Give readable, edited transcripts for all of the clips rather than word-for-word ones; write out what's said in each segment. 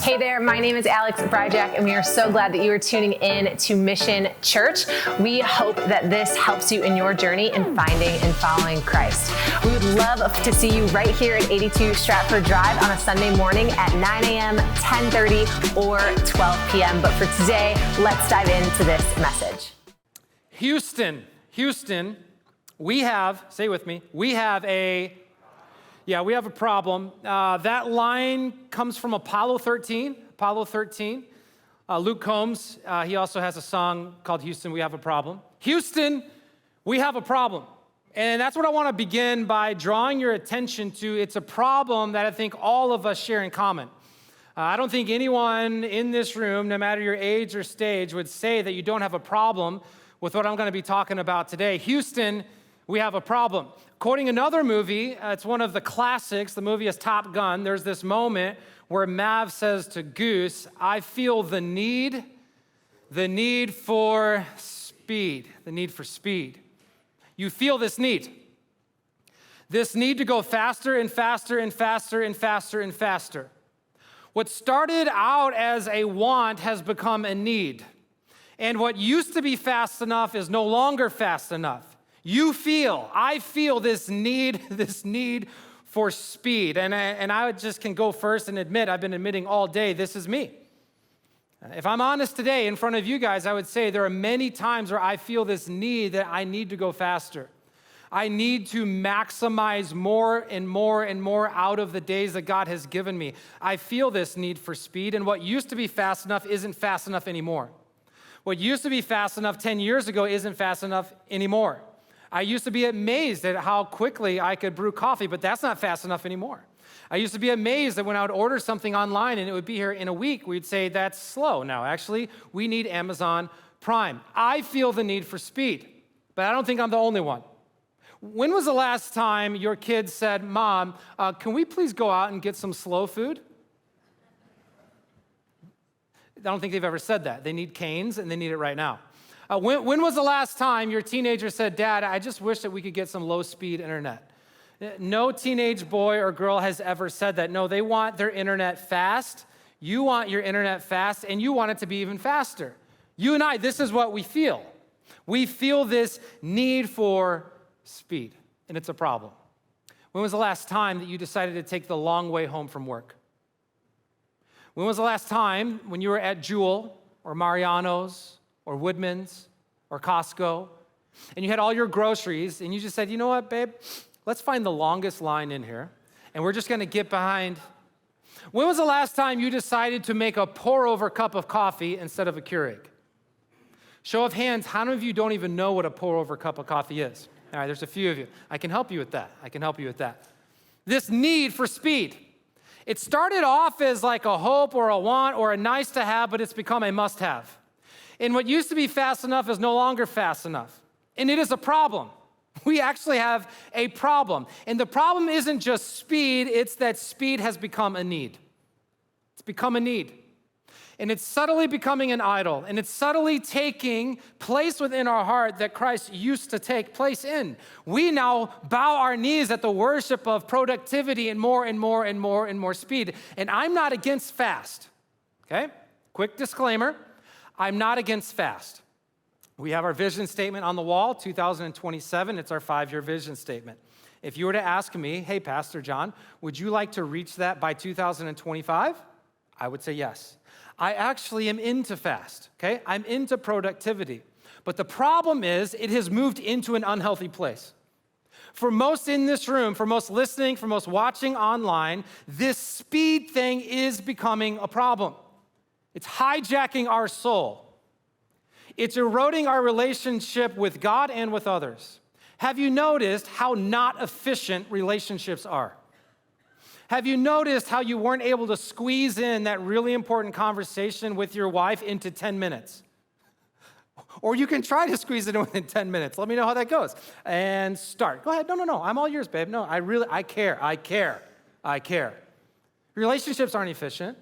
Hey there, my name is Alex Bryjack, and we are so glad that you are tuning in to Mission Church. We hope that this helps you in your journey in finding and following Christ. We would love to see you right here at 82 Stratford Drive on a Sunday morning at 9 a.m., 10:30, or 12 p.m. But for today, let's dive into this message. Houston, we have, say with me, we have a problem. That line comes from Apollo 13. Luke Combs, he also has a song called Houston, We Have a Problem. Houston, we have a problem. And that's what I want to begin by drawing your attention to. It's a problem that I think all of us share in common. I don't think anyone in this room, no matter your age or stage, would say that you don't have a problem with what I'm going to be talking about today. Houston, we have a problem. Quoting another movie, it's one of the classics, the movie is Top Gun. There's this moment where Mav says to Goose, I feel the need for speed. You feel this need to go faster and faster and faster and faster and faster. What started out as a want has become a need. And what used to be fast enough is no longer fast enough. I feel this need for speed. And I just can go first and admit, I've been admitting all day, this is me. If I'm honest today in front of you guys, I would say there are many times where I feel this need that I need to go faster. I need to maximize more and more and more out of the days that God has given me. I feel this need for speed, and what used to be fast enough isn't fast enough anymore. What used to be fast enough 10 years ago isn't fast enough anymore. I used to be amazed at how quickly I could brew coffee, but that's not fast enough anymore. I used to be amazed that when I would order something online and it would be here in a week, we'd say that's slow. Now, actually, we need Amazon Prime. I feel the need for speed, but I don't think I'm the only one. When was the last time your kids said, Mom, can we please go out and get some slow food? I don't think they've ever said that. They need canes and they need it right now. When was the last time your teenager said, Dad, I just wish that we could get some low-speed internet? No teenage boy or girl has ever said that. No, they want their internet fast. You want your internet fast, and you want it to be even faster. You and I, this is what we feel. We feel this need for speed, and it's a problem. When was the last time that you decided to take the long way home from work? When was the last time when you were at Jewel or Mariano's or Woodman's or Costco, and you had all your groceries, and you just said, you know what, babe? Let's find the longest line in here, and we're just going to get behind. When was the last time you decided to make a pour-over cup of coffee instead of a Keurig? Show of hands, how many of you don't even know what a pour-over cup of coffee is? All right, there's a few of you. I can help you with that. This need for speed. It started off as like a hope or a want or a nice to have, but it's become a must-have. And what used to be fast enough is no longer fast enough. And it is a problem. We actually have a problem. And the problem isn't just speed, it's that speed has become a need. It's become a need. And it's subtly becoming an idol. And it's subtly taking place within our heart that Christ used to take place in. We now bow our knees at the worship of productivity and more and more and more and more speed. And I'm not against fast, okay? Quick disclaimer. I'm not against fast. We have our vision statement on the wall, 2027. It's our 5-year vision statement. If you were to ask me, hey, Pastor John, would you like to reach that by 2025? I would say yes. I actually am into fast, okay? I'm into productivity. But the problem is it has moved into an unhealthy place. For most in this room, for most listening, for most watching online, this speed thing is becoming a problem. It's hijacking our soul. It's eroding our relationship with God and with others. Have you noticed how not efficient relationships are? Have you noticed how you weren't able to squeeze in that really important conversation with your wife into 10 minutes? Or you can try to squeeze it in within 10 minutes. Let me know how that goes. And start. Go ahead. No. I'm all yours, babe. No, I care. Relationships aren't efficient.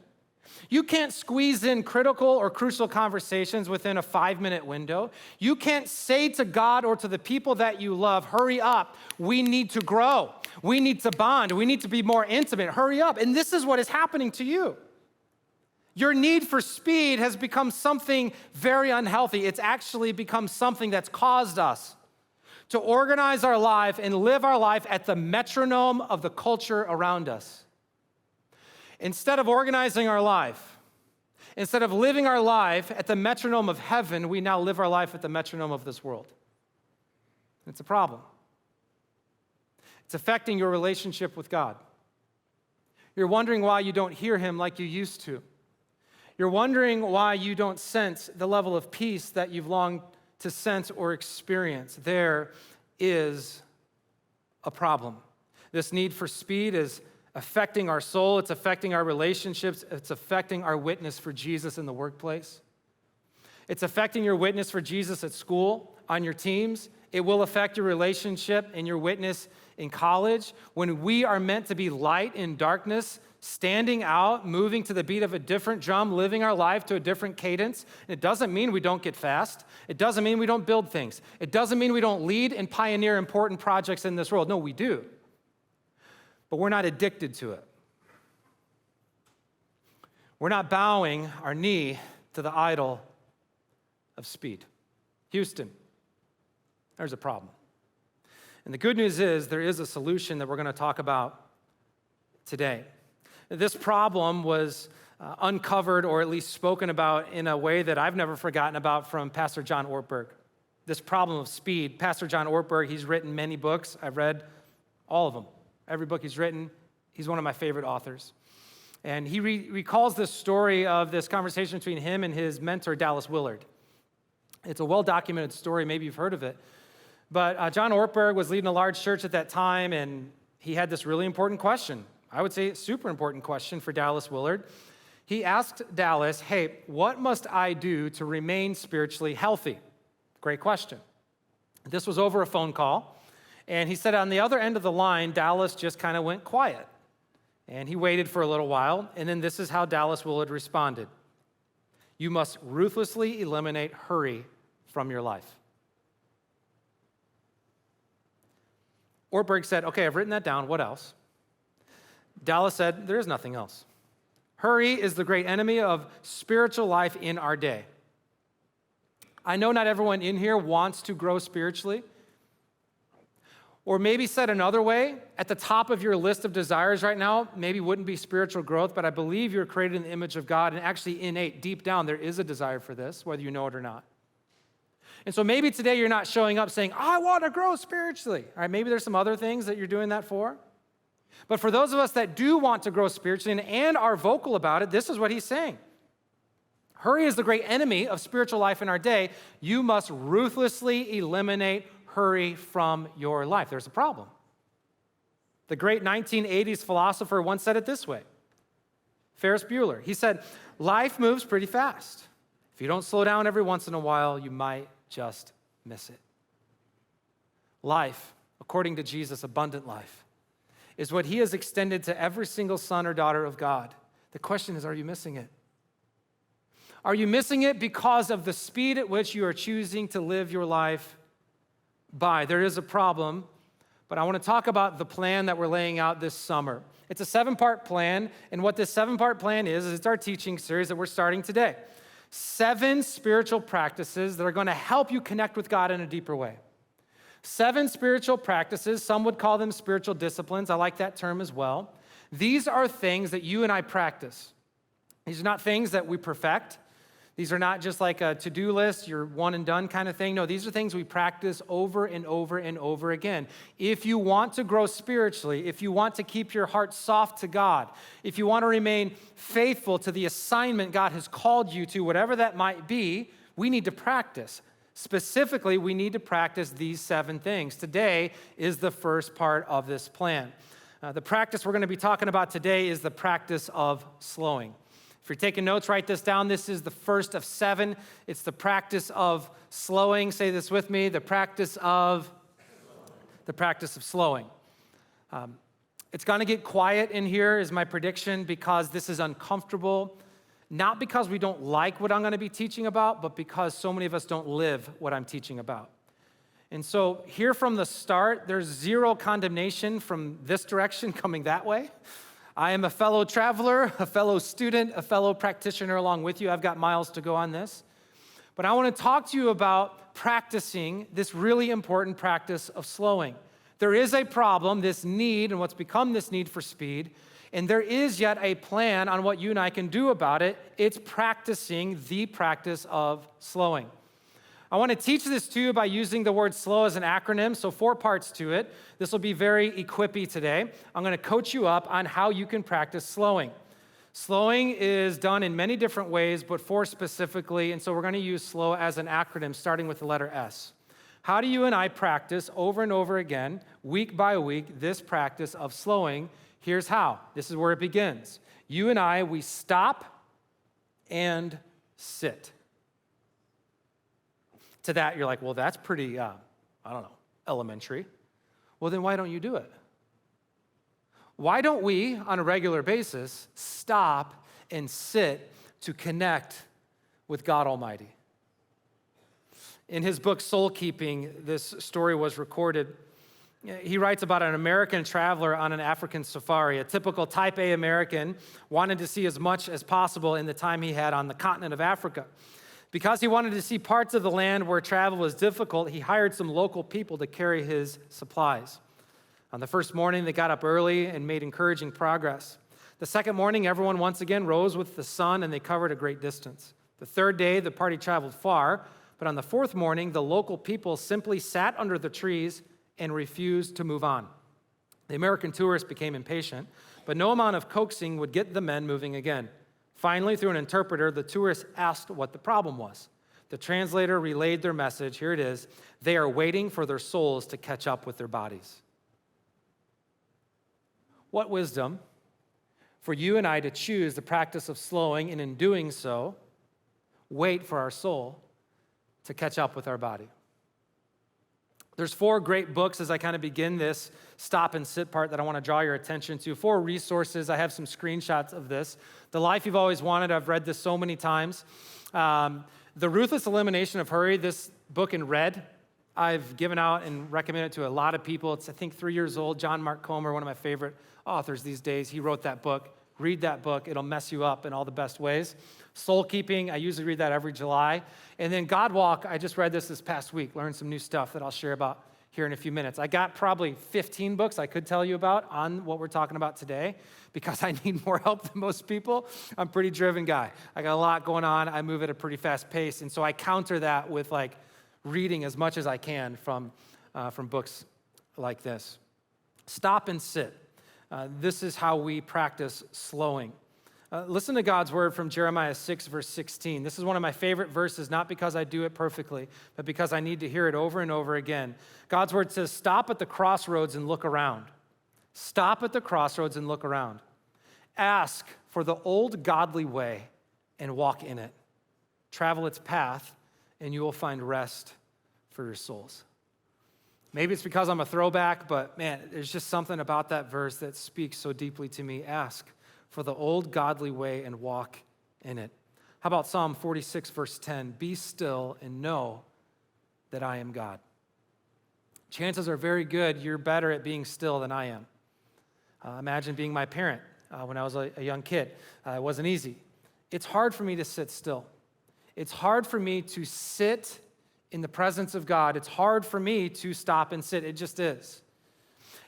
You can't squeeze in critical or crucial conversations within a 5-minute window. You can't say to God or to the people that you love, hurry up, we need to grow. We need to bond. We need to be more intimate. Hurry up. And this is what is happening to you. Your need for speed has become something very unhealthy. It's actually become something that's caused us to organize our life and live our life at the metronome of the culture around us. Instead of organizing our life, instead of living our life at the metronome of heaven, we now live our life at the metronome of this world. It's a problem. It's affecting your relationship with God. You're wondering why you don't hear him like you used to. You're wondering why you don't sense the level of peace that you've longed to sense or experience. There is a problem. This need for speed is affecting our soul. It's affecting our relationships. It's affecting our witness for Jesus in the workplace. It's affecting your witness for Jesus at school, on your teams. It will affect your relationship and your witness in college. When we are meant to be light in darkness, standing out, moving to the beat of a different drum, living our life to a different cadence. It doesn't mean we don't get fast. It doesn't mean we don't build things. It doesn't mean we don't lead and pioneer important projects in this world. No, we do. But we're not addicted to it. We're not bowing our knee to the idol of speed. Houston, there's a problem. And the good news is there is a solution that we're going to talk about today. This problem was uncovered or at least spoken about in a way that I've never forgotten about from Pastor John Ortberg. This problem of speed. Pastor John Ortberg, he's written many books. I've read all of them. Every book he's written, he's one of my favorite authors. And he recalls this story of this conversation between him and his mentor, Dallas Willard. It's a well-documented story. Maybe you've heard of it. But John Ortberg was leading a large church at that time, and he had this really important question. I would say a super important question for Dallas Willard. He asked Dallas, hey, what must I do to remain spiritually healthy? Great question. This was over a phone call, and he said on the other end of the line, Dallas just kind of went quiet. And he waited for a little while, and then this is how Dallas Willard responded. You must ruthlessly eliminate hurry from your life. Ortberg said, okay, I've written that down. What else? Dallas said, there is nothing else. Hurry is the great enemy of spiritual life in our day. I know not everyone in here wants to grow spiritually. Or maybe said another way, at the top of your list of desires right now, maybe wouldn't be spiritual growth, but I believe you're created in the image of God, and actually innate, deep down, there is a desire for this, whether you know it or not. And so maybe today you're not showing up saying, I want to grow spiritually. All right, maybe there's some other things that you're doing that for. But for those of us that do want to grow spiritually and are vocal about it, this is what he's saying. Hurry is the great enemy of spiritual life in our day. You must ruthlessly eliminate hurry from your life. There's a problem. The great 1980s philosopher once said it this way. Ferris Bueller. He said, life moves pretty fast. If you don't slow down every once in a while, you might just miss it. Life, according to Jesus, abundant life, is what he has extended to every single son or daughter of God. The question is, are you missing it? Are you missing it because of the speed at which you are choosing to live your life by? There is a problem, but I want to talk about the plan that we're laying out this summer. It's a 7-part plan, and what this 7-part plan is it's our teaching series that we're starting today. 7 spiritual practices that are going to help you connect with God in a deeper way. 7 spiritual practices, some would call them spiritual disciplines. I like that term as well. These are things that you and I practice. These are not things that we perfect. These are not just like a to-do list, your one and done kind of thing. No, these are things we practice over and over and over again. If you want to grow spiritually, if you want to keep your heart soft to God, if you want to remain faithful to the assignment God has called you to, whatever that might be, we need to practice. Specifically, we need to practice these 7 things. Today is the first part of this plan. The practice we're going to be talking about today is the practice of slowing. If you're taking notes, write this down. This is the first of 7. It's the practice of slowing. Say this with me. The practice of slowing. It's going to get quiet in here is my prediction because this is uncomfortable. Not because we don't like what I'm going to be teaching about, but because so many of us don't live what I'm teaching about. And so here from the start, there's zero condemnation from this direction coming that way. I am a fellow traveler, a fellow student, a fellow practitioner along with you. I've got miles to go on this. But I want to talk to you about practicing this really important practice of slowing. There is a problem, this need, and what's become this need for speed, and there is yet a plan on what you and I can do about it. It's practicing the practice of slowing. I want to teach this to you by using the word slow as an acronym, so 4 parts to it. This will be very equippy today. I'm going to coach you up on how you can practice slowing. Slowing is done in many different ways, but 4 specifically, and so we're going to use slow as an acronym, starting with the letter S. How do you and I practice over and over again, week by week, this practice of slowing? Here's how. This is where it begins. You and I, we stop and sit. To that, you're like, well, that's pretty, elementary. Well, then why don't you do it? Why don't we, on a regular basis, stop and sit to connect with God Almighty? In his book, Soul Keeping, this story was recorded. He writes about an American traveler on an African safari. A typical type A American wanted to see as much as possible in the time he had on the continent of Africa. Because he wanted to see parts of the land where travel was difficult, he hired some local people to carry his supplies. On the first morning, they got up early and made encouraging progress. The second morning, everyone once again rose with the sun, and they covered a great distance. The third day, the party traveled far, but on the fourth morning, the local people simply sat under the trees and refused to move on. The American tourists became impatient, but no amount of coaxing would get the men moving again. Finally, through an interpreter, the tourists asked what the problem was. The translator relayed their message. Here it is. They are waiting for their souls to catch up with their bodies. What wisdom for you and I to choose the practice of slowing, and in doing so, wait for our soul to catch up with our body. There's 4 great books as I kind of begin this stop and sit part that I want to draw your attention to. 4 resources. I have some screenshots of this. The Life You've Always Wanted. I've read this so many times. The Ruthless Elimination of Hurry. This book in red. I've given out and recommended it to a lot of people. It's, I think, 3 years old. John Mark Comer, one of my favorite authors these days. He wrote that book. Read that book. It'll mess you up in all the best ways. Soul Keeping, I usually read that every July. And then God Walk, I just read this past week, learned some new stuff that I'll share about here in a few minutes. I got probably 15 books I could tell you about on what we're talking about today because I need more help than most people. I'm a pretty driven guy. I got a lot going on. I move at a pretty fast pace. And so I counter that with reading as much as I can from books like this. Stop and sit. This is how we practice slowing. Listen to God's word from Jeremiah 6, verse 16. This is one of my favorite verses, not because I do it perfectly, but because I need to hear it over and over again. God's word says, stop at the crossroads and look around. Stop at the crossroads and look around. Ask for the old godly way and walk in it. Travel its path, and you will find rest for your souls. Maybe it's because I'm a throwback, but man, there's just something about that verse that speaks so deeply to me. Ask for the old godly way and walk in it. How about Psalm 46, verse 10? Be still and know that I am God. Chances are very good you're better at being still than I am. Imagine being my parent when I was a young kid. It wasn't easy. It's hard for me to sit still. It's hard for me to sit in the presence of God. It's hard for me to stop and sit. It just is.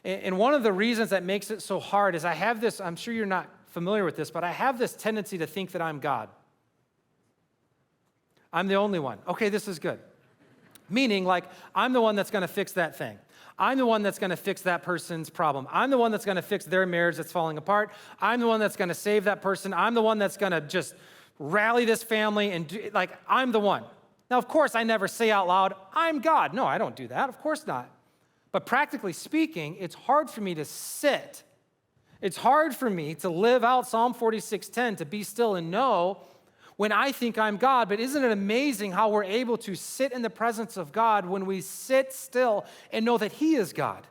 And one of the reasons that makes it so hard is I have this, I'm sure you're not familiar with this, but I have this tendency to think that I'm God. I'm the only one. Okay, this is good. Meaning, I'm the one that's going to fix that thing. I'm the one that's going to fix that person's problem. I'm the one that's going to fix their marriage that's falling apart. I'm the one that's going to save that person. I'm the one that's going to just rally this family and do, I'm the one. Now, of course, I never say out loud, I'm God. No, I don't do that. Of course not. But practically speaking, it's hard for me to sit. It's hard for me to live out Psalm 46:10, to be still and know when I think I'm God. But isn't it amazing how we're able to sit in the presence of God when we sit still and know that He is God?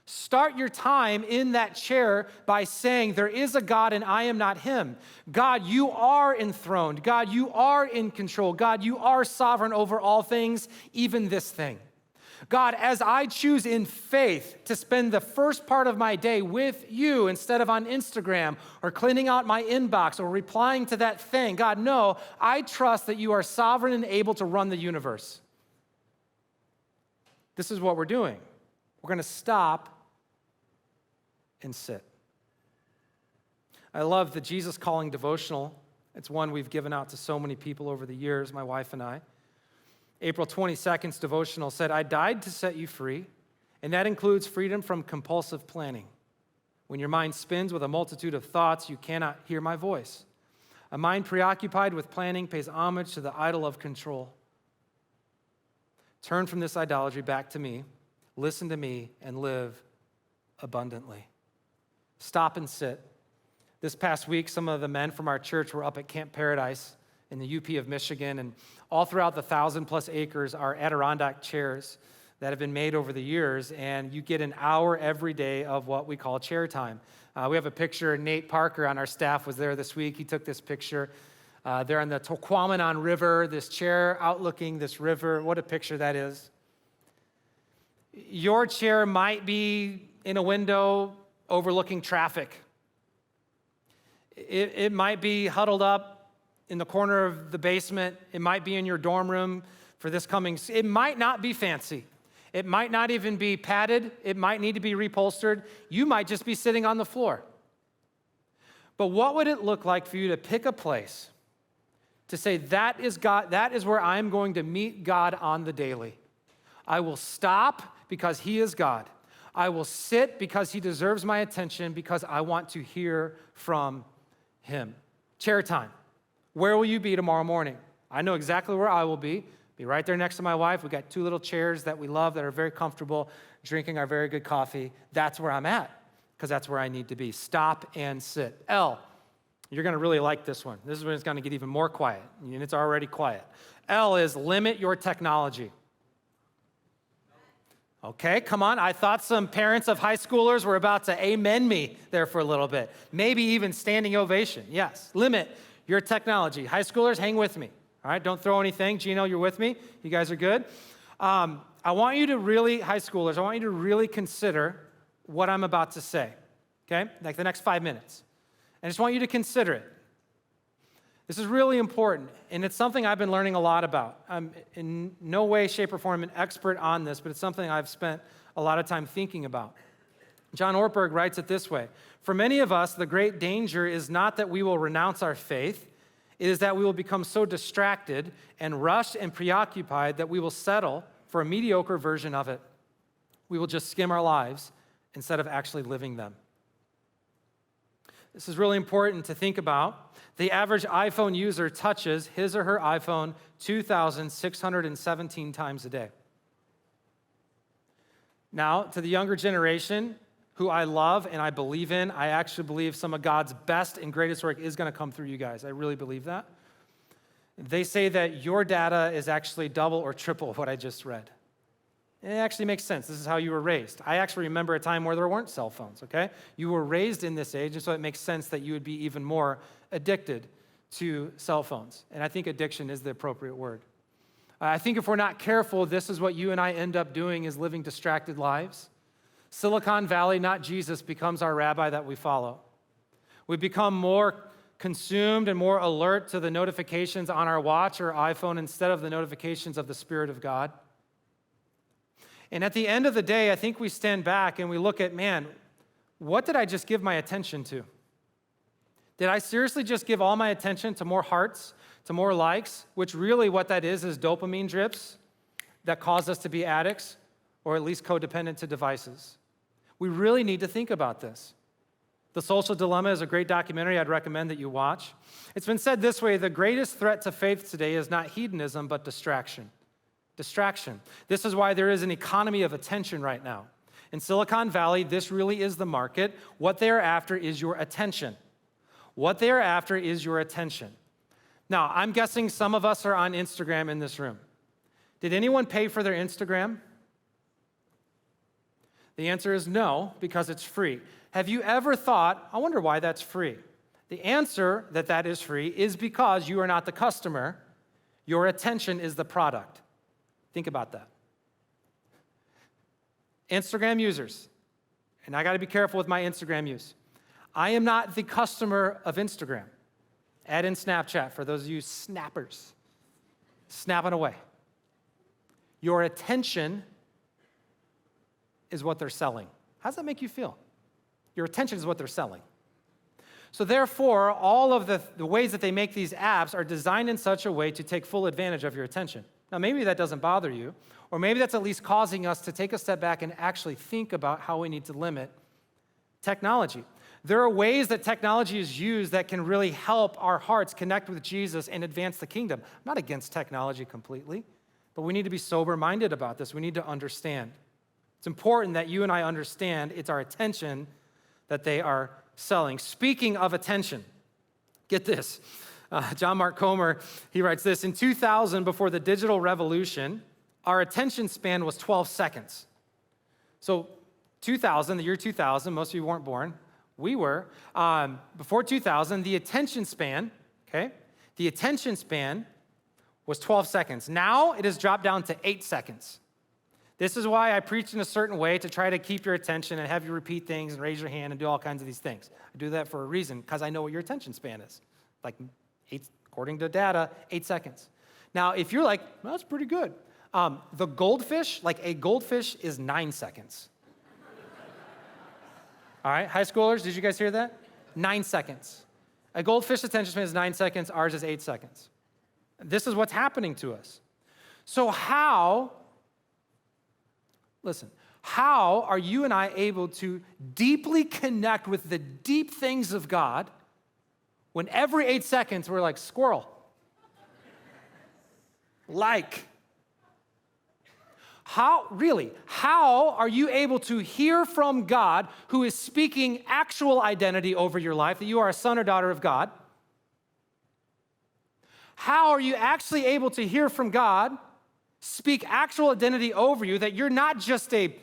Start your time in that chair by saying, there is a God and I am not Him. God, you are enthroned. God, you are in control. God, you are sovereign over all things, even this thing. God, as I choose in faith to spend the first part of my day with you instead of on Instagram or cleaning out my inbox or replying to that thing, God, no, I trust that you are sovereign and able to run the universe. This is what we're doing. We're going to stop and sit. I love the Jesus Calling devotional. It's one we've given out to so many people over the years, my wife and I. April 22nd's devotional said, I died to set you free, and that includes freedom from compulsive planning. When your mind spins with a multitude of thoughts, you cannot hear my voice. A mind preoccupied with planning pays homage to the idol of control. Turn from this idolatry back to me, listen to me, and live abundantly. Stop and sit. This past week, some of the men from our church were up at Camp Paradise in the UP of Michigan, and all throughout the 1,000+ acres are Adirondack chairs that have been made over the years, and you get an hour every day of what we call chair time. We have a picture. Nate Parker on our staff was there this week. He took this picture. They're on the Toquamanon River, this chair outlooking this river. What a picture that is. Your chair might be in a window overlooking traffic. It might be huddled up in the corner of the basement. It might be in your dorm room for this coming. It might not be fancy. It might not even be padded. It might need to be reupholstered. You might just be sitting on the floor. But what would it look like for you to pick a place to say, that is God, that is where I'm going to meet God on the daily. I will stop because he is God. I will sit because he deserves my attention, because I want to hear from him. Chair time. Where will you be tomorrow morning? I know exactly where I will be. Be right there next to my wife. We got 2 little chairs that we love that are very comfortable, drinking our very good coffee. That's where I'm at, because that's where I need to be. Stop and sit. L, you're going to really like this one. This is when it's going to get even more quiet, and it's already quiet. L is limit your technology. Okay, come on. I thought some parents of high schoolers were about to amen me there for a little bit. Maybe even standing ovation. Yes, limit your technology. High schoolers, hang with me. All right, don't throw anything. Gino, you're with me? You guys are good? I want you to really, high schoolers, I want you to really consider what I'm about to say, okay? Like the next 5 minutes. I just want you to consider it. This is really important, and it's something I've been learning a lot about. I'm in no way, shape, or form an expert on this, but it's something I've spent a lot of time thinking about. John Ortberg writes it this way: for many of us, the great danger is not that we will renounce our faith, it is that we will become so distracted and rushed and preoccupied that we will settle for a mediocre version of it. We will just skim our lives instead of actually living them. This is really important to think about. The average iPhone user touches his or her iPhone 2,617 times a day. Now, to the younger generation, who I love and I believe in, I actually believe some of God's best and greatest work is going to come through you guys. I really believe that. They say that your data is actually double or triple what I just read. It actually makes sense. This is how you were raised. I actually remember a time where there weren't cell phones, okay? You were raised in this age, and so it makes sense that you would be even more addicted to cell phones. And I think addiction is the appropriate word. I think if we're not careful, this is what you and I end up doing, is living distracted lives. Silicon Valley, not Jesus, becomes our rabbi that we follow. We become more consumed and more alert to the notifications on our watch or iPhone instead of the notifications of the Spirit of God. And at the end of the day, I think we stand back and we look at, man, what did I just give my attention to? Did I seriously just give all my attention to more hearts, to more likes, which really what that is dopamine drips that cause us to be addicts, or at least codependent to devices? We really need to think about this. The Social Dilemma is a great documentary I'd recommend that you watch. It's been said this way: the greatest threat to faith today is not hedonism, but distraction. Distraction. This is why there is an economy of attention right now. In Silicon Valley, this really is the market. What they are after is your attention. What they are after is your attention. Now, I'm guessing some of us are on Instagram in this room. Did anyone pay for their Instagram? The answer is no, because it's free. Have you ever thought, I wonder why that's free? The answer that is free is because you are not the customer. Your attention is the product. Think about that. Instagram users, and I got to be careful with my Instagram use. I am not the customer of Instagram. Add in Snapchat for those of you snappers. Snapping away. Your attention is what they're selling. How does that make you feel? Your attention is what they're selling. So therefore, all of the ways that they make these apps are designed in such a way to take full advantage of your attention. Now, maybe that doesn't bother you, or maybe that's at least causing us to take a step back and actually think about how we need to limit technology. There are ways that technology is used that can really help our hearts connect with Jesus and advance the kingdom. I'm not against technology completely, but we need to be sober-minded about this. We need to understand. It's important that you and I understand it's our attention that they are selling. Speaking of attention, get this. John Mark Comer, he writes this, in 2000, before the digital revolution, our attention span was 12 seconds. So 2000, the year 2000, most of you weren't born. We were. Before 2000, the attention span, okay, the attention span was 12 seconds. Now it has dropped down to 8 seconds. This is why I preach in a certain way to try to keep your attention and have you repeat things and raise your hand and do all kinds of these things. I do that for a reason, because I know what your attention span is. Like, according to data, 8 seconds. Now, if you're like, well, that's pretty good. The goldfish, like a goldfish is 9 seconds. All right, high schoolers, did you guys hear that? 9 seconds. A goldfish attention span is 9 seconds, ours is 8 seconds. This is what's happening to us. So how are you and I able to deeply connect with the deep things of God when every 8 seconds we're like, squirrel? How are you able to hear from God who is speaking actual identity over your life, that you are a son or daughter of God? How are you actually able to hear from God, speak actual identity over you, that you're not just a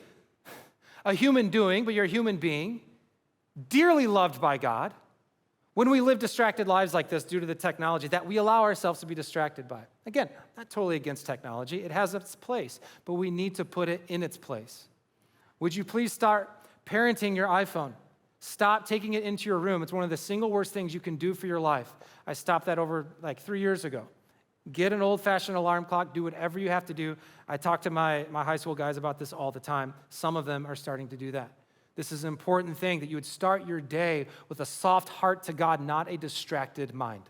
human doing, but you're a human being, dearly loved by God, when we live distracted lives like this due to the technology that we allow ourselves to be distracted by? Again, not totally against technology. It has its place, but we need to put it in its place. Would you please start parenting your iPhone? Stop taking it into your room. It's one of the single worst things you can do for your life. I stopped that over like 3 years ago. Get an old-fashioned alarm clock. Do whatever you have to do. I talk to my high school guys about this all the time. Some of them are starting to do that. This is an important thing, that you would start your day with a soft heart to God, not a distracted mind.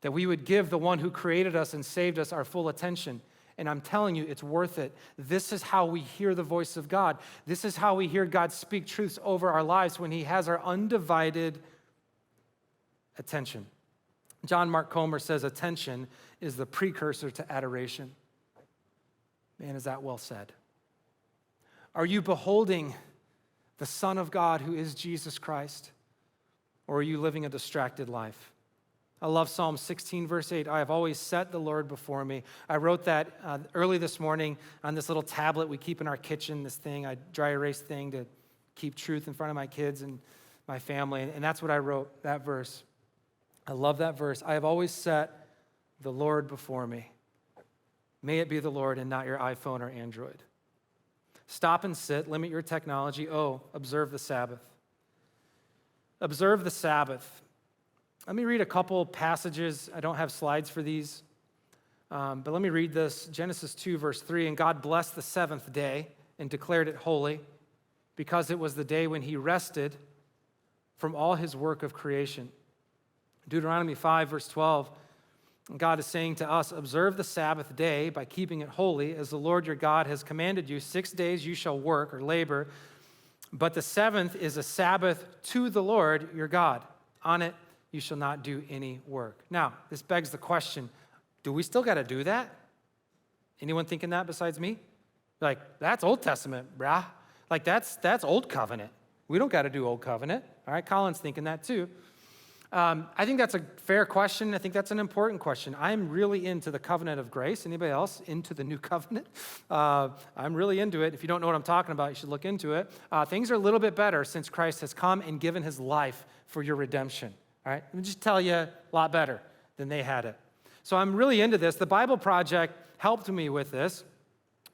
That we would give the one who created us and saved us our full attention. And I'm telling you, it's worth it. This is how we hear the voice of God. This is how we hear God speak truths over our lives, when he has our undivided attention. John Mark Comer says attention is the precursor to adoration. Man, is that well said. Are you beholding the Son of God who is Jesus Christ? Or are you living a distracted life? I love Psalm 16, verse 8. I have always set the Lord before me. I wrote that early this morning on this little tablet we keep in our kitchen, this thing, I dry erase thing to keep truth in front of my kids and my family. And that's what I wrote, that verse. I love that verse. I have always set the Lord before me. May it be the Lord and not your iPhone or Android. Stop and sit, limit your technology. Observe the Sabbath. Observe the Sabbath. Let me read a couple passages. I don't have slides for these, but let me read this. Genesis 2, verse 3, and God blessed the seventh day and declared it holy, because it was the day when he rested from all his work of creation. Deuteronomy 5, verse 12, God is saying to us, observe the Sabbath day by keeping it holy, as the Lord your God has commanded you. 6 days you shall work or labor, but the seventh is a Sabbath to the Lord your God. On it you shall not do any work. Now, this begs the question, do we still got to do that? Anyone thinking that besides me? Like, that's Old Testament, brah. Like, that's Old Covenant. We don't got to do Old Covenant. All right, Colin's thinking that too. I think that's a fair question. I think that's an important question. I'm really into the covenant of grace. Anybody else into the new covenant? I'm really into it. If you don't know what I'm talking about, you should look into it. Things are a little bit better since Christ has come and given his life for your redemption. All right, let me just tell you, a lot better than they had it. So I'm really into this. The Bible Project helped me with this.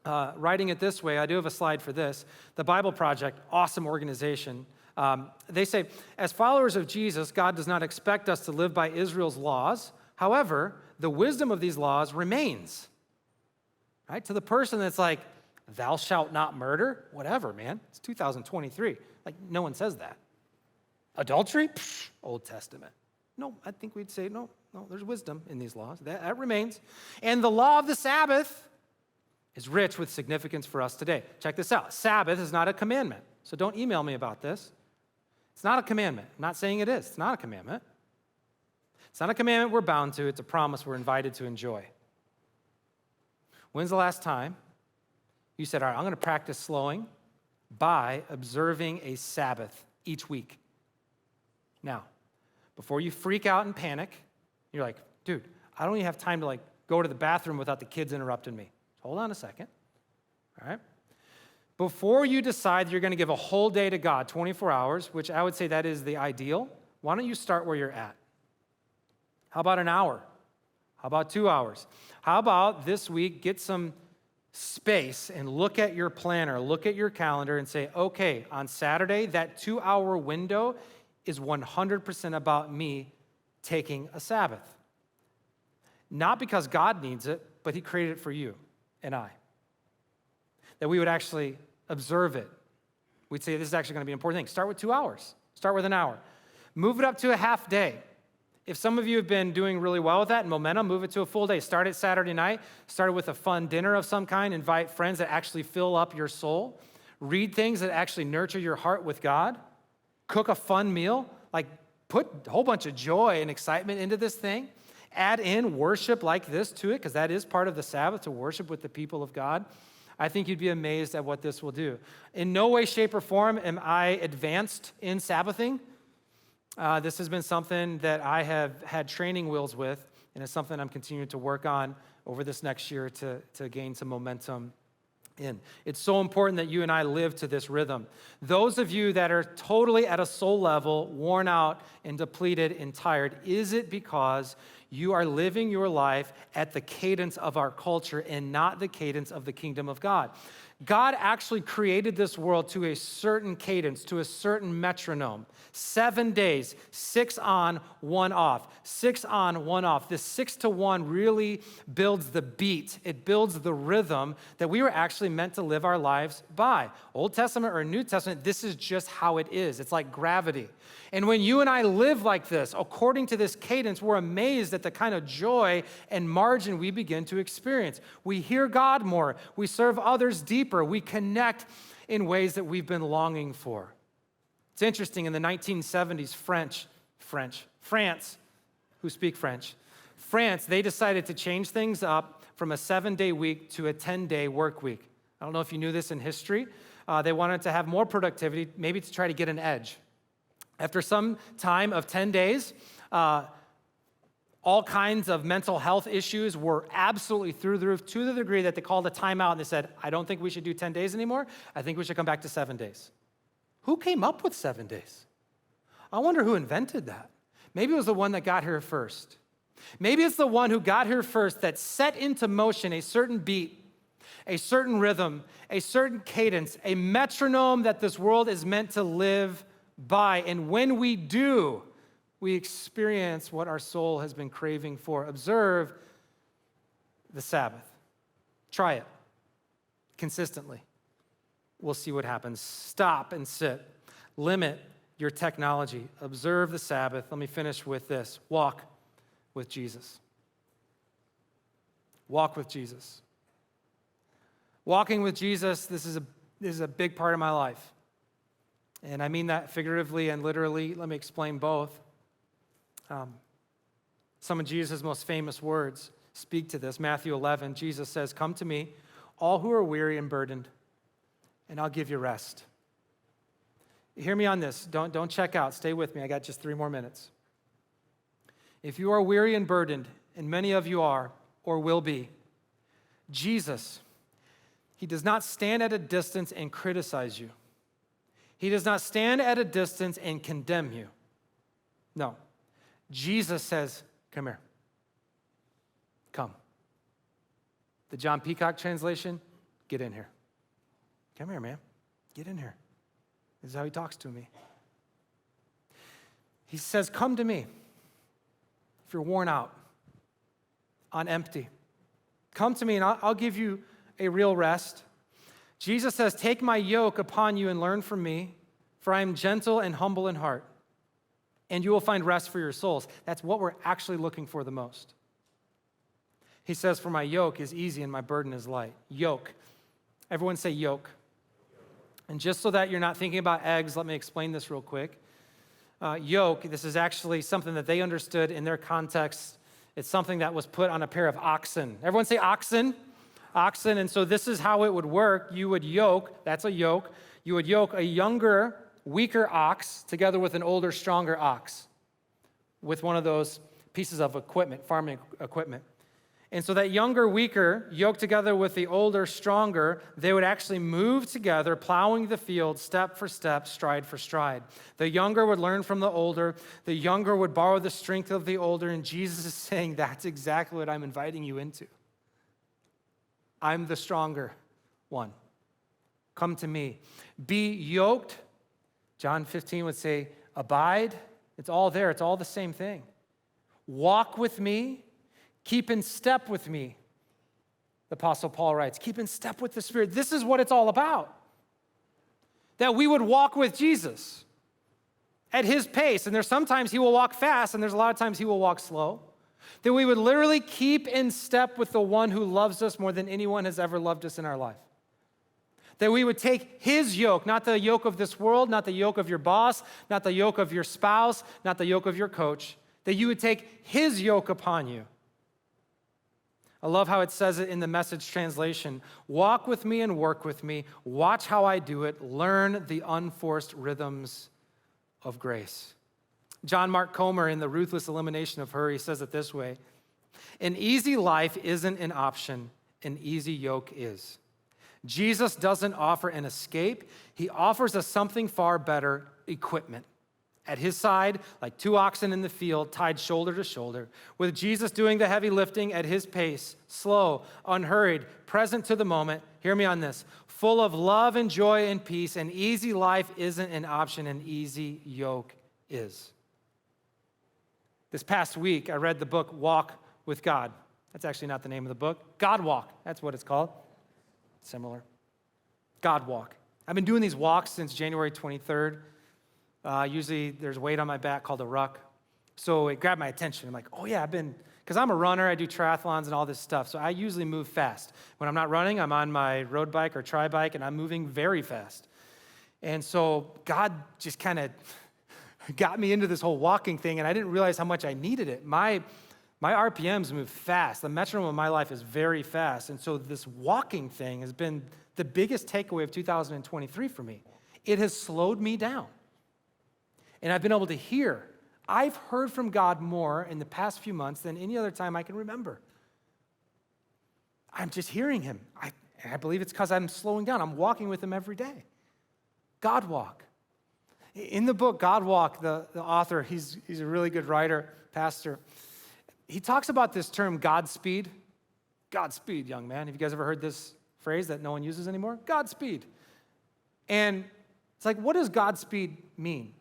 writing it this way. I do have a slide for this. The Bible Project, awesome organization. They say, as followers of Jesus, God does not expect us to live by Israel's laws. However, the wisdom of these laws remains. Right? To the person that's like, thou shalt not murder, whatever, man. It's 2023. Like, no one says that. Adultery? Psh, Old Testament. No, I think we'd say, no, there's wisdom in these laws. That remains. And the law of the Sabbath is rich with significance for us today. Check this out. Sabbath is not a commandment. So don't email me about this. It's not a commandment. I'm not saying it is. It's not a commandment. It's not a commandment we're bound to. It's a promise we're invited to enjoy. When's the last time you said, all right, I'm going to practice slowing by observing a Sabbath each week? Now, before you freak out and panic, you're like, dude, I don't even have time to go to the bathroom without the kids interrupting me. Hold on a second, all right? Before you decide you're going to give a whole day to God, 24 hours, which I would say that is the ideal, why don't you start where you're at? How about an hour? How about 2 hours? How about this week, get some space and look at your planner, look at your calendar and say, okay, on Saturday, that 2-hour window is 100% about me taking a Sabbath. Not because God needs it, but he created it for you and I. That we would actually observe it. We'd say this is actually going to be an important thing. Start with 2 hours. Start with an hour. Move it up to a half day. If some of you have been doing really well with that and momentum, move it to a full day. Start it Saturday night. Start it with a fun dinner of some kind. Invite friends that actually fill up your soul. Read things that actually nurture your heart with God. Cook a fun meal. Put a whole bunch of joy and excitement into this thing. Add in worship like this to it, because that is part of the Sabbath, to worship with the people of God. I think you'd be amazed at what this will do. In no way, shape, or form am I advanced in Sabbathing. This has been something that I have had training wheels with, and it's something I'm continuing to work on over this next year to gain some momentum in. It's so important that you and I live to this rhythm. Those of you that are totally at a soul level, worn out and depleted and tired, is it because you are living your life at the cadence of our culture and not the cadence of the kingdom of God? God actually created this world to a certain cadence, to a certain metronome. 7 days, 6 on, 1 off. 6 on, 1 off. This 6 to 1 really builds the beat. It builds the rhythm that we were actually meant to live our lives by. Old Testament or New Testament, this is just how it is. It's like gravity. And when you and I live like this, according to this cadence, we're amazed at the kind of joy and margin we begin to experience. We hear God more. We serve others deeper. We connect in ways that we've been longing for. It's interesting, in the 1970s, France, who speak French, they decided to change things up from a 7-day week to a 10-day work week. I don't know if you knew this in history. They wanted to have more productivity, maybe to try to get an edge. After some time of 10 days, all kinds of mental health issues were absolutely through the roof, to the degree that they called a timeout and they said, I don't think we should do 10 days anymore. I think we should come back to 7 days. Who came up with 7 days? I wonder who invented that. Maybe it was the one that got here first. Maybe it's the one who got here first that set into motion a certain beat, a certain rhythm, a certain cadence, a metronome that this world is meant to live by. And when we do, we experience what our soul has been craving for. Observe the Sabbath. Try it consistently. We'll see what happens. Stop and sit. Limit your technology. Observe the Sabbath. Let me finish with this. Walk with Jesus. Walk with Jesus. Walking with Jesus, this is a big part of my life. And I mean that figuratively and literally. Let me explain both. Some of Jesus' most famous words speak to this. Matthew 11, Jesus says, come to me, all who are weary and burdened, and I'll give you rest. Hear me on this. Don't check out. Stay with me. I got just 3 more minutes. If you are weary and burdened, and many of you are or will be, Jesus, he does not stand at a distance and criticize you. He does not stand at a distance and condemn you. No. Jesus says, come here. Come. The John Peacock translation, get in here. Come here, man. Get in here. This is how he talks to me. He says, come to me if you're worn out, on empty. Come to me and I'll give you a real rest. Jesus says, take my yoke upon you and learn from me, for I am gentle and humble in heart, and you will find rest for your souls. That's what we're actually looking for the most. He says, for my yoke is easy and my burden is light. Yoke. Everyone say yoke. And just so that you're not thinking about eggs, let me explain this real quick. Yoke, this is actually something that they understood in their context. It's something that was put on a pair of oxen. Everyone say oxen. Oxen, and so this is how it would work. You would yoke, that's a yoke. You would yoke a younger, weaker ox together with an older, stronger ox with one of those pieces of equipment, farming equipment. And so that younger, weaker, yoked together with the older, stronger, they would actually move together, plowing the field step for step, stride for stride. The younger would learn from the older. The younger would borrow the strength of the older. And Jesus is saying, that's exactly what I'm inviting you into. I'm the stronger one. Come to me. Be yoked. John 15 would say, abide. It's all there. It's all the same thing. Walk with me. Keep in step with me. The Apostle Paul writes, keep in step with the Spirit. This is what it's all about. That we would walk with Jesus at his pace. And there's sometimes he will walk fast, and there's a lot of times he will walk slow. That we would literally keep in step with the one who loves us more than anyone has ever loved us in our life. That we would take his yoke, not the yoke of this world, not the yoke of your boss, not the yoke of your spouse, not the yoke of your coach, that you would take his yoke upon you. I love how it says it in the Message translation. Walk with me and work with me. Watch how I do it. Learn the unforced rhythms of grace. John Mark Comer, in The Ruthless Elimination of Hurry, says it this way. An easy life isn't an option. An easy yoke is. Jesus doesn't offer an escape. He offers us something far better, equipment. At his side, like two oxen in the field, tied shoulder to shoulder, with Jesus doing the heavy lifting at his pace, slow, unhurried, present to the moment. Hear me on this. Full of love and joy and peace. An easy life isn't an option. An easy yoke is. This past week, I read the book Walk with God. That's actually not the name of the book. God Walk, that's what it's called. Similar. God Walk. I've been doing these walks since January 23rd. Usually there's weight on my back called a ruck. So it grabbed my attention. I'm like, oh yeah, because I'm a runner, I do triathlons and all this stuff. So I usually move fast. When I'm not running, I'm on my road bike or tri-bike, and I'm moving very fast. And so God just kind of got me into this whole walking thing, and I didn't realize how much I needed it. My RPMs move fast. The metronome of my life is very fast. And so this walking thing has been the biggest takeaway of 2023 for me. It has slowed me down. And I've been able to hear. I've heard from God more in the past few months than any other time I can remember. I'm just hearing him. I believe it's because I'm slowing down. I'm walking with him every day. God Walk. In the book, God Walk, the author, he's a really good writer, pastor. He talks about this term, Godspeed. Godspeed, young man. Have you guys ever heard this phrase that no one uses anymore? Godspeed. And it's like, what does Godspeed mean?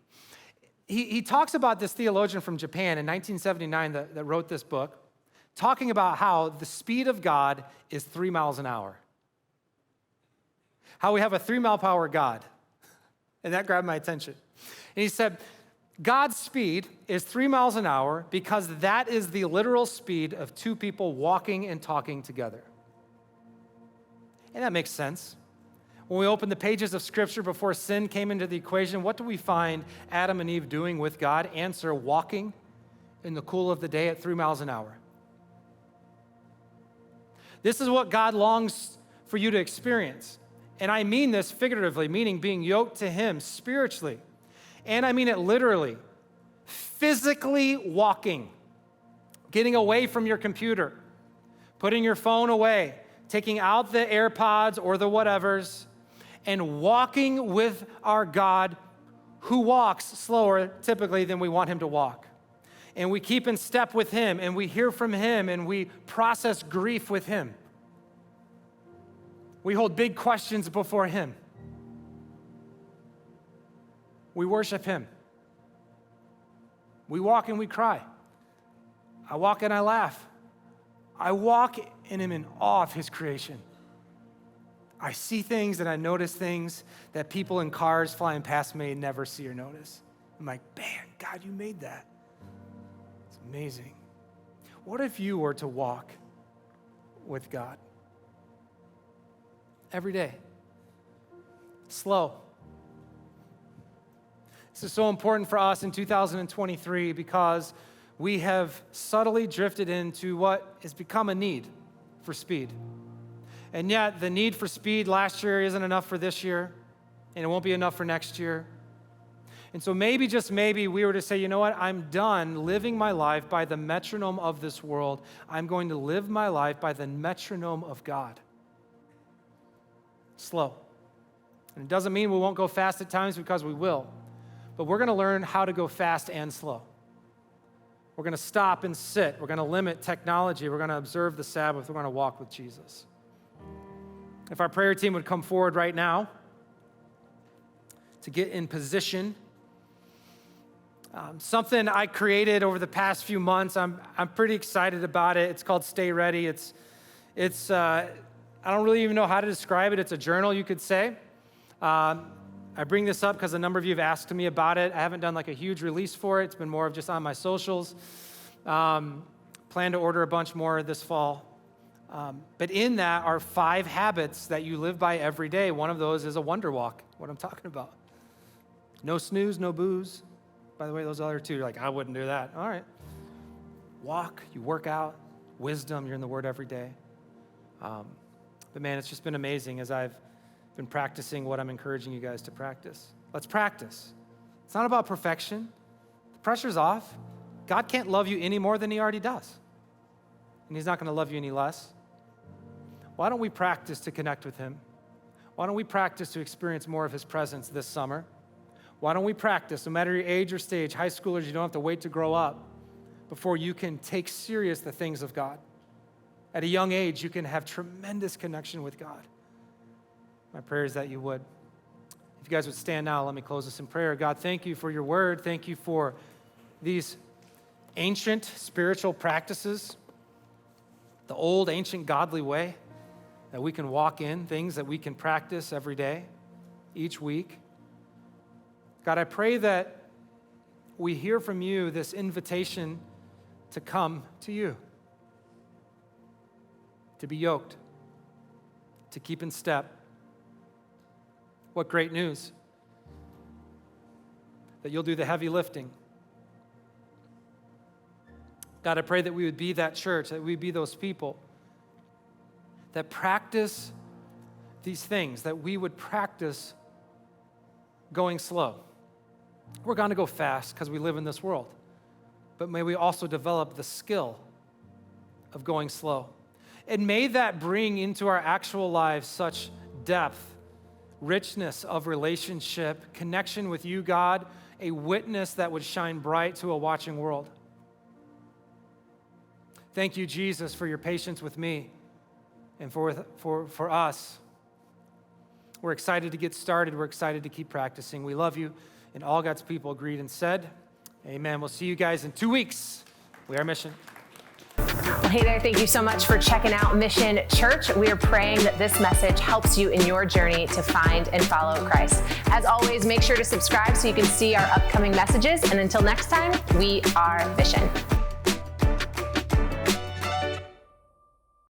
He talks about this theologian from Japan in 1979 that wrote this book, talking about how the speed of God is 3 miles an hour. How we have a 3-mile-per-hour God. And that grabbed my attention. And he said, God's speed is 3 miles an hour because that is the literal speed of two people walking and talking together. And that makes sense. When we open the pages of Scripture before sin came into the equation, what do we find Adam and Eve doing with God? Answer, walking in the cool of the day at 3 miles an hour. This is what God longs for you to experience. And I mean this figuratively, meaning being yoked to him spiritually. And I mean it literally. Physically walking. Getting away from your computer. Putting your phone away. Taking out the AirPods or the whatevers. And walking with our God, who walks slower typically than we want him to walk. And we keep in step with him, and we hear from him, and we process grief with him. We hold big questions before him. We worship him. We walk and we cry. I walk and I laugh. I walk and am in awe of his creation. I see things and I notice things that people in cars flying past may never see or notice. I'm like, man, God, you made that. It's amazing. What if you were to walk with God every day? Slow. This is so important for us in 2023 because we have subtly drifted into what has become a need for speed. And yet the need for speed last year isn't enough for this year, and it won't be enough for next year. And so maybe, just maybe, we were to say, you know what, I'm done living my life by the metronome of this world. I'm going to live my life by the metronome of God. Slow. And it doesn't mean we won't go fast at times, because we will. But we're going to learn how to go fast and slow. We're going to stop and sit. We're going to limit technology. We're going to observe the Sabbath. We're going to walk with Jesus. If our prayer team would come forward right now to get in position. Something I created over the past few months. I'm pretty excited about it. It's called Stay Ready. It's I don't really even know how to describe it. It's a journal, you could say. I bring this up because a number of you have asked me about it. I haven't done like a huge release for it. It's been more of just on my socials. Plan to order a bunch more this fall. But in that are 5 habits that you live by every day. One of those is a wonder walk, what I'm talking about. No snooze, no booze. By the way, those other 2, you're like, I wouldn't do that. All right. Walk, you work out, wisdom, you're in the Word every day. But man, it's just been amazing as I've been practicing what I'm encouraging you guys to practice. Let's practice. It's not about perfection. The pressure's off. God can't love you any more than he already does. And he's not going to love you any less. Why don't we practice to connect with him? Why don't we practice to experience more of his presence this summer? Why don't we practice, no matter your age or stage, high schoolers, you don't have to wait to grow up before you can take serious the things of God. At a young age, you can have tremendous connection with God. My prayer is that you would. If you guys would stand now, let me close this in prayer. God, thank you for your word. Thank you for these ancient spiritual practices, the old ancient godly way that we can walk in, things that we can practice every day, each week. God, I pray that we hear from you this invitation to come to you, to be yoked, to keep in step. What great news that you'll do the heavy lifting. God, I pray that we would be that church, that we would be those people that practice these things, that we would practice going slow. We're going to go fast because we live in this world, but may we also develop the skill of going slow. And may that bring into our actual lives such depth, richness of relationship, connection with you, God, a witness that would shine bright to a watching world. Thank you, Jesus, for your patience with me and for us. We're excited to get started. We're excited to keep practicing. We love you. And all God's people agreed and said, amen. We'll see you guys in 2 weeks. We are Mission. Well, hey there, thank you so much for checking out Mission Church. We are praying that this message helps you in your journey to find and follow Christ. As always, make sure to subscribe so you can see our upcoming messages. And until next time, we are Mission.